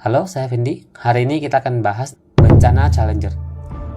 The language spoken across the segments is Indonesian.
Halo, saya Vindi. Hari ini kita akan bahas bencana Challenger.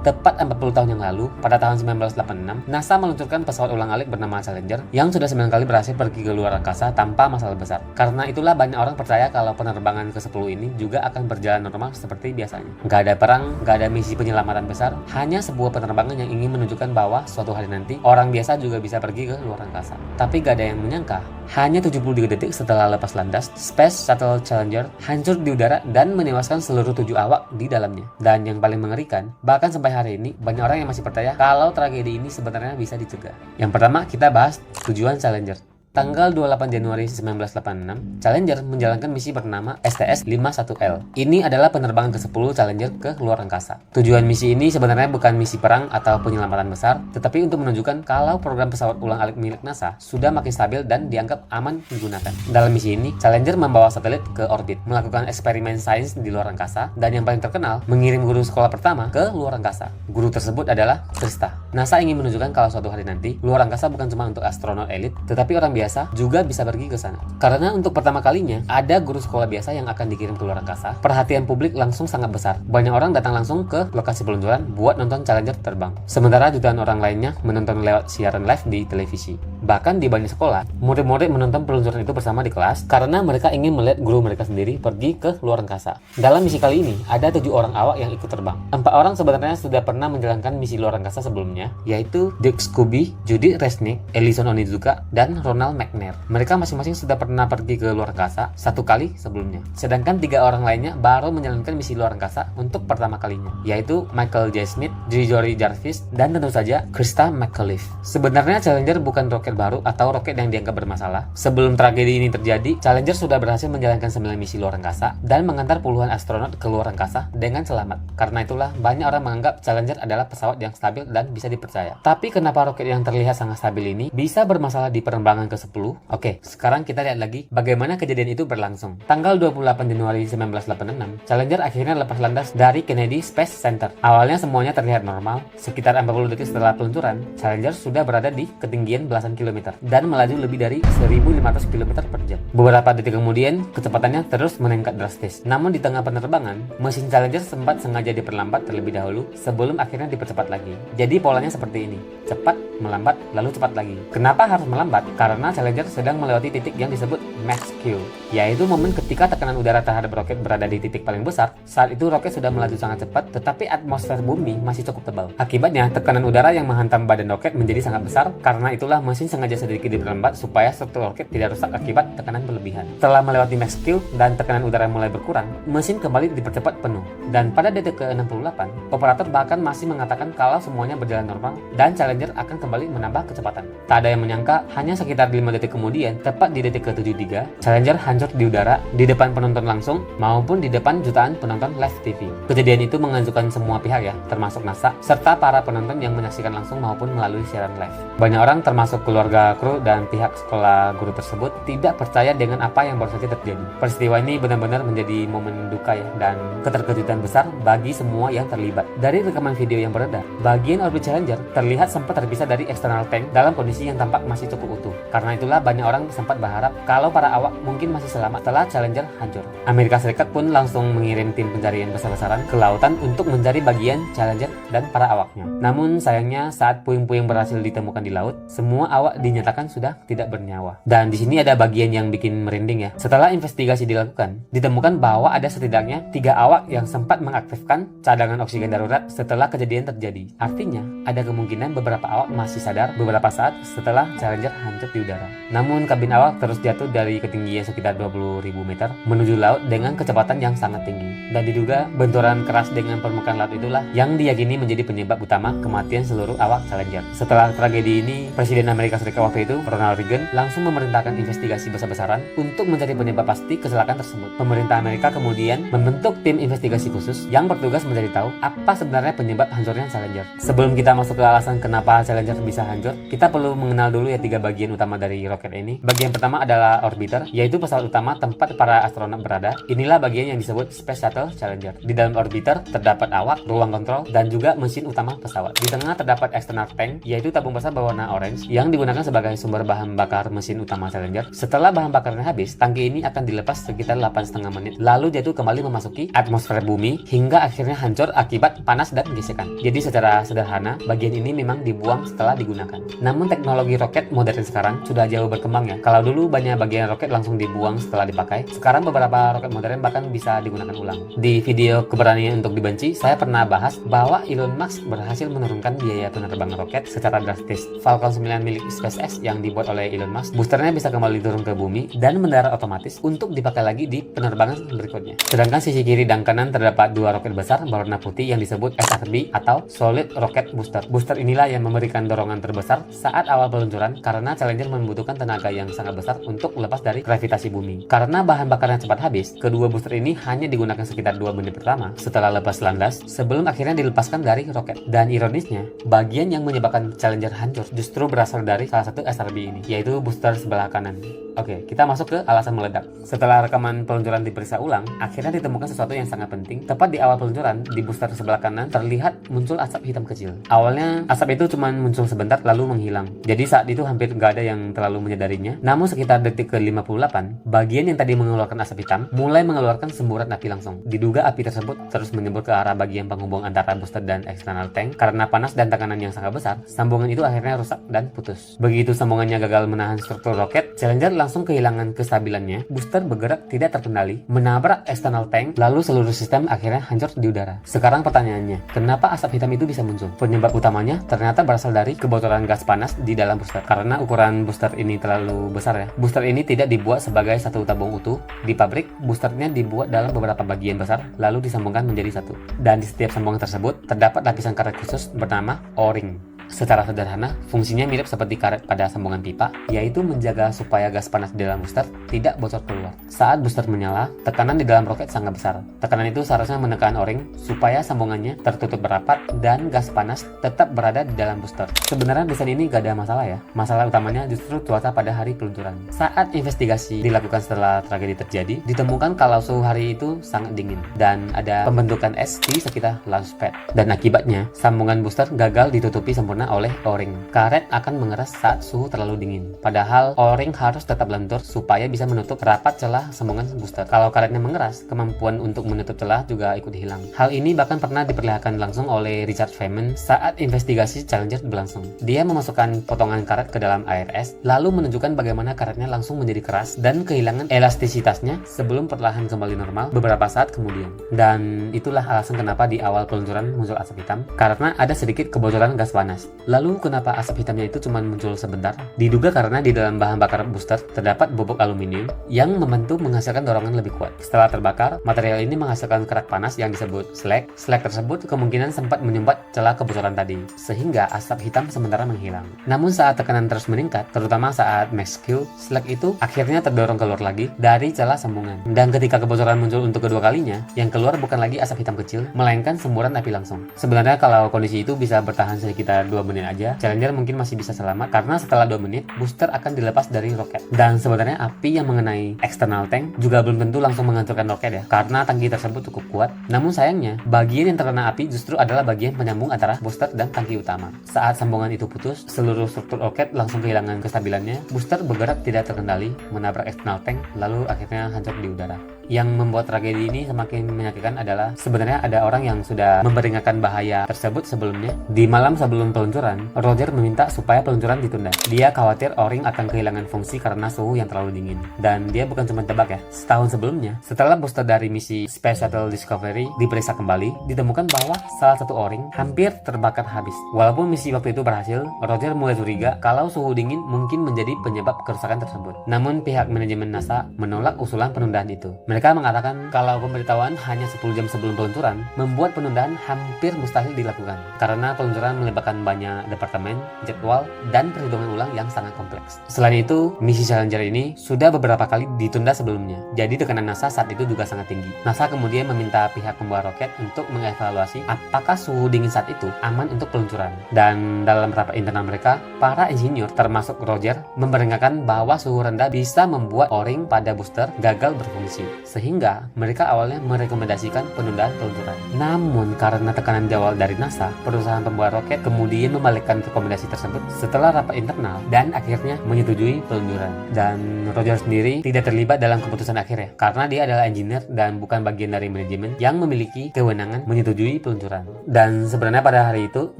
Tepat 40 tahun yang lalu, pada tahun 1986, NASA meluncurkan pesawat ulang-alik bernama Challenger yang sudah 9 kali berhasil pergi ke luar angkasa tanpa masalah besar. Karena itulah banyak orang percaya kalau penerbangan ke-10 ini juga akan berjalan normal seperti biasanya. Nggak ada perang, nggak ada misi penyelamatan besar, hanya sebuah penerbangan yang ingin menunjukkan bahwa suatu hari nanti, orang biasa juga bisa pergi ke luar angkasa. Tapi nggak ada yang menyangka, hanya 73 detik setelah lepas landas, Space Shuttle Challenger hancur di udara dan menewaskan seluruh 7 awak di dalamnya. Dan yang paling mengerikan, bahkan sampai hari ini banyak orang yang masih percaya kalau tragedi ini sebenarnya bisa dicegah. Yang pertama, kita bahas tujuan Challenger. Tanggal 28 Januari 1986, Challenger menjalankan misi bernama STS-51L. Ini adalah penerbangan ke-10 Challenger ke luar angkasa. Tujuan misi ini sebenarnya bukan misi perang atau penyelamatan besar, tetapi untuk menunjukkan kalau program pesawat ulang-alik milik NASA sudah makin stabil dan dianggap aman digunakan. Dalam misi ini, Challenger membawa satelit ke orbit, melakukan eksperimen sains di luar angkasa, dan yang paling terkenal, mengirim guru sekolah pertama ke luar angkasa. Guru tersebut adalah Krista. NASA ingin menunjukkan kalau suatu hari nanti, luar angkasa bukan cuma untuk astronot elit, tetapi orang biasa juga bisa pergi ke sana. Karena untuk pertama kalinya ada guru sekolah biasa yang akan dikirim ke luar angkasa, perhatian publik langsung sangat besar. Banyak orang datang langsung ke lokasi peluncuran buat nonton Challenger terbang. Sementara jutaan orang lainnya menonton lewat siaran live di televisi. Bahkan di banyak sekolah, murid-murid menonton peluncuran itu bersama di kelas karena mereka ingin melihat guru mereka sendiri pergi ke luar angkasa. Dalam misi kali ini, ada 7 orang awak yang ikut terbang. 4 orang sebenarnya sudah pernah menjalankan misi luar angkasa sebelumnya, yaitu Dick Scobie, Judy Resnick, Ellison Onizuka, dan Ronald McNair. Mereka masing-masing sudah pernah pergi ke luar angkasa 1 kali sebelumnya. Sedangkan 3 orang lainnya baru menjalankan misi luar angkasa untuk pertama kalinya, yaitu Michael J. Smith, Gregory Jarvis, dan tentu saja Krista McAuliffe. Sebenarnya Challenger bukan roket baru atau roket yang dianggap bermasalah. Sebelum tragedi ini terjadi, Challenger sudah berhasil menjalankan 9 misi luar angkasa dan mengantar puluhan astronot ke luar angkasa dengan selamat. Karena itulah banyak orang menganggap Challenger adalah pesawat yang stabil dan bisa dipercaya. Tapi kenapa roket yang terlihat sangat stabil ini bisa bermasalah di penerbangan ke-10? Oke, sekarang kita lihat lagi bagaimana kejadian itu berlangsung. Tanggal 28 Januari 1986, Challenger akhirnya lepas landas dari Kennedy Space Center. Awalnya semuanya terlihat normal. Sekitar 40 detik setelah peluncuran, Challenger sudah berada di ketinggian belasan kilometer dan melaju lebih dari 1.500 km per jam. Beberapa detik kemudian, kecepatannya terus meningkat drastis. Namun di tengah penerbangan, mesin Challenger sempat sengaja diperlambat terlebih dahulu sebelum akhirnya dipercepat lagi. Jadi polanya seperti ini: cepat, melambat, lalu cepat lagi. Kenapa harus melambat? Karena Challenger sedang melewati titik yang disebut max Q, yaitu momen ketika tekanan udara terhadap roket berada di titik paling besar. Saat itu roket sudah melaju sangat cepat, tetapi atmosfer bumi masih cukup tebal. Akibatnya, tekanan udara yang menghantam badan roket menjadi sangat besar. Karena itulah mesin sengaja sedikit diperlambat supaya struktur roket tidak rusak akibat tekanan berlebihan. Setelah melewati max Q dan tekanan udara mulai berkurang, mesin kembali dipercepat penuh. Dan pada detik ke-68, operator bahkan masih mengatakan kalau semuanya berjalan normal dan Challenger akan kembali menambah kecepatan. Tak ada yang menyangka, hanya sekitar 5 detik kemudian, tepat di detik ke-73, Challenger hancur di udara di depan penonton langsung maupun di depan jutaan penonton live TV. Kejadian itu mengejutkan semua pihak ya, termasuk NASA, serta para penonton yang menyaksikan langsung maupun melalui siaran live. Banyak orang termasuk keluarga kru dan pihak sekolah guru tersebut tidak percaya dengan apa yang baru saja terjadi. Peristiwa ini benar-benar menjadi momen duka ya, dan keterkejutan besar bagi semua yang terlibat. Dari rekaman video yang beredar, bagian orbit Challenger terlihat sempat terpisah dari eksternal tank dalam kondisi yang tampak masih cukup utuh. Karena itulah banyak orang sempat berharap kalau para awak mungkin masih selamat setelah Challenger hancur. Amerika Serikat pun langsung mengirim tim pencarian besar-besaran ke lautan untuk mencari bagian Challenger dan para awaknya. Namun sayangnya saat puing-puing berhasil ditemukan di laut, semua awak dinyatakan sudah tidak bernyawa. Dan di sini ada bagian yang bikin merinding ya. Setelah investigasi dilakukan, ditemukan bahwa ada setidaknya 3 awak yang sempat mengaktifkan cadangan oksigen darurat setelah kejadian terjadi. Artinya, ada kemungkinan beberapa awak masih sadar beberapa saat setelah Challenger hancur di udara. Namun kabin awak terus jatuh dari ketinggian sekitar 20.000 meter menuju laut dengan kecepatan yang sangat tinggi. Dan diduga benturan keras dengan permukaan laut itulah yang diyakini menjadi penyebab utama kematian seluruh awak Challenger. Setelah tragedi ini, Presiden Amerika Serikat waktu itu, Ronald Reagan, langsung memerintahkan investigasi besar-besaran untuk mencari penyebab pasti kecelakaan tersebut. Pemerintah Amerika kemudian membentuk tim investigasi khusus yang bertugas mencari tahu apa sebenarnya penyebab hancurnya Challenger. Sebelum kita masuk ke alasan kenapa Challenger bisa hancur, kita perlu mengenal dulu ya 3 bagian utama dari dari roket ini. Bagian pertama adalah orbiter, yaitu pesawat utama tempat para astronot berada. Inilah bagian yang disebut Space Shuttle Challenger. Di dalam orbiter terdapat awak, ruang kontrol, dan juga mesin utama pesawat. Di tengah terdapat external tank, yaitu tabung besar berwarna orange yang digunakan sebagai sumber bahan bakar mesin utama Challenger. Setelah bahan bakarnya habis, tangki ini akan dilepas sekitar 8,5 menit, lalu jatuh kembali memasuki atmosfer bumi hingga akhirnya hancur akibat panas dan gesekan. Jadi secara sederhana, bagian ini memang dibuang setelah digunakan. Namun teknologi roket modern sekarang sudah jauh berkembang ya. Kalau dulu banyak bagian roket langsung dibuang setelah dipakai, sekarang beberapa roket modern bahkan bisa digunakan ulang. Di video Keberanian untuk Dibenci, saya pernah bahas bahwa Elon Musk berhasil menurunkan biaya penerbangan roket secara drastis. Falcon 9 milik SpaceX yang dibuat oleh Elon Musk, boosternya bisa kembali turun ke bumi dan mendarat otomatis untuk dipakai lagi di penerbangan berikutnya. Sedangkan sisi kiri dan kanan terdapat dua roket besar berwarna putih yang disebut SRB atau Solid Rocket Booster. Booster inilah yang memberikan dorongan terbesar saat awal peluncuran karena Challenger membutuhkan tenaga yang sangat besar untuk lepas dari gravitasi bumi. Karena bahan bakarnya cepat habis, kedua booster ini hanya digunakan sekitar 2 menit pertama setelah lepas landas sebelum akhirnya dilepaskan dari roket. Dan ironisnya, bagian yang menyebabkan Challenger hancur justru berasal dari salah satu SRB ini, yaitu booster sebelah kanan. Oke, kita masuk ke alasan meledak. Setelah rekaman peluncuran diperiksa ulang, akhirnya ditemukan sesuatu yang sangat penting. Tepat di awal peluncuran, di booster sebelah kanan terlihat muncul asap hitam kecil. Awalnya asap itu cuma muncul sebentar lalu menghilang. Jadi saat itu hampir nggak ada yang terlalu menyadarinya. Namun sekitar detik ke-58, bagian yang tadi mengeluarkan asap hitam mulai mengeluarkan semburan api langsung. Diduga api tersebut terus menyembur ke arah bagian penghubung antara booster dan external tank. Karena panas dan tekanan yang sangat besar, sambungan itu akhirnya rusak dan putus. Begitu sambungannya gagal menahan struktur roket, Challenger langsung kehilangan kestabilannya. Booster bergerak tidak terkendali, menabrak external tank, lalu seluruh sistem akhirnya hancur di udara. Sekarang pertanyaannya, kenapa asap hitam itu bisa muncul? Penyebab utamanya ternyata berasal dari kebocoran gas panas di dalam booster. Karena ukuran booster ini terlalu besar ya. Booster ini tidak dibuat sebagai satu tabung utuh. Di pabrik, boosternya dibuat dalam beberapa bagian besar, lalu disambungkan menjadi satu. Dan di setiap sambungan tersebut, terdapat lapisan karet khusus bernama O-ring. Secara sederhana, fungsinya mirip seperti karet pada sambungan pipa, yaitu menjaga supaya gas panas di dalam booster tidak bocor keluar. Saat booster menyala, tekanan di dalam roket sangat besar. Tekanan itu seharusnya menekan O-ring supaya sambungannya tertutup rapat dan gas panas tetap berada di dalam booster. Sebenarnya desain ini gak ada masalah ya. Masalah utamanya justru cuaca pada hari peluncuran. Saat investigasi dilakukan setelah tragedi terjadi, ditemukan kalau suhu hari itu sangat dingin dan ada pembentukan es di sekitar launchpad. Dan akibatnya, sambungan booster gagal ditutupi sempurna oleh O-ring. Karet akan mengeras saat suhu terlalu dingin. Padahal O-ring harus tetap lentur supaya bisa menutup rapat celah sambungan booster. Kalau karetnya mengeras, kemampuan untuk menutup celah juga ikut hilang. Hal ini bahkan pernah diperlihatkan langsung oleh Richard Feynman saat investigasi Challenger berlangsung. Dia memasukkan potongan karet ke dalam air es, lalu menunjukkan bagaimana karetnya langsung menjadi keras dan kehilangan elastisitasnya sebelum perlahan kembali normal beberapa saat kemudian. Dan itulah alasan kenapa di awal peluncuran muncul asap hitam, karena ada sedikit kebocoran gas panas. Lalu kenapa asap hitamnya itu cuma muncul sebentar? Diduga karena di dalam bahan bakar booster terdapat bubuk aluminium yang membantu menghasilkan dorongan lebih kuat. Setelah terbakar, material ini menghasilkan kerak panas yang disebut slag. Slag tersebut kemungkinan sempat menyumbat celah kebocoran tadi, sehingga asap hitam sementara menghilang. Namun saat tekanan terus meningkat, terutama saat max Q, slag itu akhirnya terdorong keluar lagi dari celah sambungan. Dan ketika kebocoran muncul untuk kedua kalinya, yang keluar bukan lagi asap hitam kecil, melainkan semburan api langsung. Sebenarnya kalau kondisi itu bisa bertahan sekitar 2 menit aja, Challenger mungkin masih bisa selamat karena setelah 2 menit booster akan dilepas dari roket. Dan sebenarnya api yang mengenai external tank juga belum tentu langsung menghancurkan roket ya, karena tangki tersebut cukup kuat. Namun sayangnya, bagian yang terkena api justru adalah bagian penyambung antara booster dan tangki utama. Saat sambungan itu putus, seluruh struktur roket langsung kehilangan kestabilannya. Booster bergerak tidak terkendali, menabrak external tank, lalu akhirnya hancur di udara. Yang membuat tragedi ini semakin menyakitkan adalah sebenarnya ada orang yang sudah memperingatkan bahaya tersebut sebelumnya. Di malam sebelum peluncuran, Roger meminta supaya peluncuran ditunda. Dia khawatir O-ring akan kehilangan fungsi karena suhu yang terlalu dingin. Dan dia bukan cuma tebak ya. Setahun sebelumnya, setelah booster dari misi Space Shuttle Discovery diperiksa kembali, ditemukan bahwa salah satu O-ring hampir terbakar habis. Walaupun misi waktu itu berhasil, Roger mulai curiga kalau suhu dingin mungkin menjadi penyebab kerusakan tersebut. Namun pihak manajemen NASA menolak usulan penundaan itu. Mereka Mereka mengatakan kalau pemberitahuan hanya 10 jam sebelum peluncuran membuat penundaan hampir mustahil dilakukan karena peluncuran melibatkan banyak departemen, jadwal, dan perhitungan ulang yang sangat kompleks. Selain itu, misi Challenger ini sudah beberapa kali ditunda sebelumnya, jadi tekanan NASA saat itu juga sangat tinggi. NASA kemudian meminta pihak pembawa roket untuk mengevaluasi apakah suhu dingin saat itu aman untuk peluncuran. Dan dalam rapat internal mereka, para insinyur termasuk Roger memperdengarkan bahwa suhu rendah bisa membuat o-ring pada booster gagal berfungsi, sehingga mereka awalnya merekomendasikan penundaan peluncuran. Namun karena tekanan di awal dari NASA, perusahaan pembawa roket kemudian membalikkan rekomendasi tersebut setelah rapat internal dan akhirnya menyetujui peluncuran. Dan Roger sendiri tidak terlibat dalam keputusan akhirnya karena dia adalah engineer dan bukan bagian dari manajemen yang memiliki kewenangan menyetujui peluncuran. Dan sebenarnya pada hari itu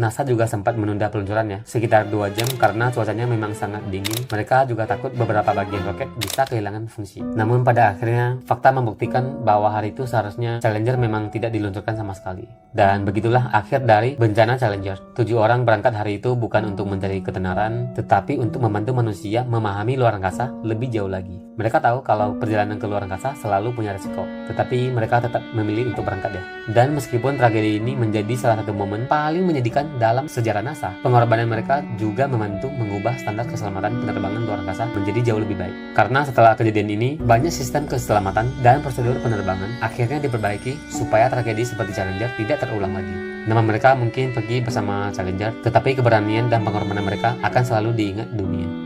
NASA juga sempat menunda peluncurannya sekitar 2 jam karena cuacanya memang sangat dingin. Mereka juga takut beberapa bagian roket bisa kehilangan fungsi. Namun pada akhirnya fakta membuktikan bahwa hari itu seharusnya Challenger memang tidak diluncurkan sama sekali. Dan begitulah akhir dari bencana Challenger. 7 orang berangkat hari itu bukan untuk mencari ketenaran, tetapi untuk membantu manusia memahami luar angkasa lebih jauh lagi. Mereka tahu kalau perjalanan ke luar angkasa selalu punya resiko, tetapi mereka tetap memilih untuk berangkat ya. Dan meskipun tragedi ini menjadi salah satu momen paling menyedihkan dalam sejarah NASA, pengorbanan mereka juga membantu mengubah standar keselamatan penerbangan luar angkasa menjadi jauh lebih baik. Karena setelah kejadian ini, banyak sistem keselamatan dan prosedur penerbangan akhirnya diperbaiki supaya tragedi seperti Challenger tidak terulang lagi. Nama mereka mungkin pergi bersama Challenger, tetapi keberanian dan pengorbanan mereka akan selalu diingat dunia.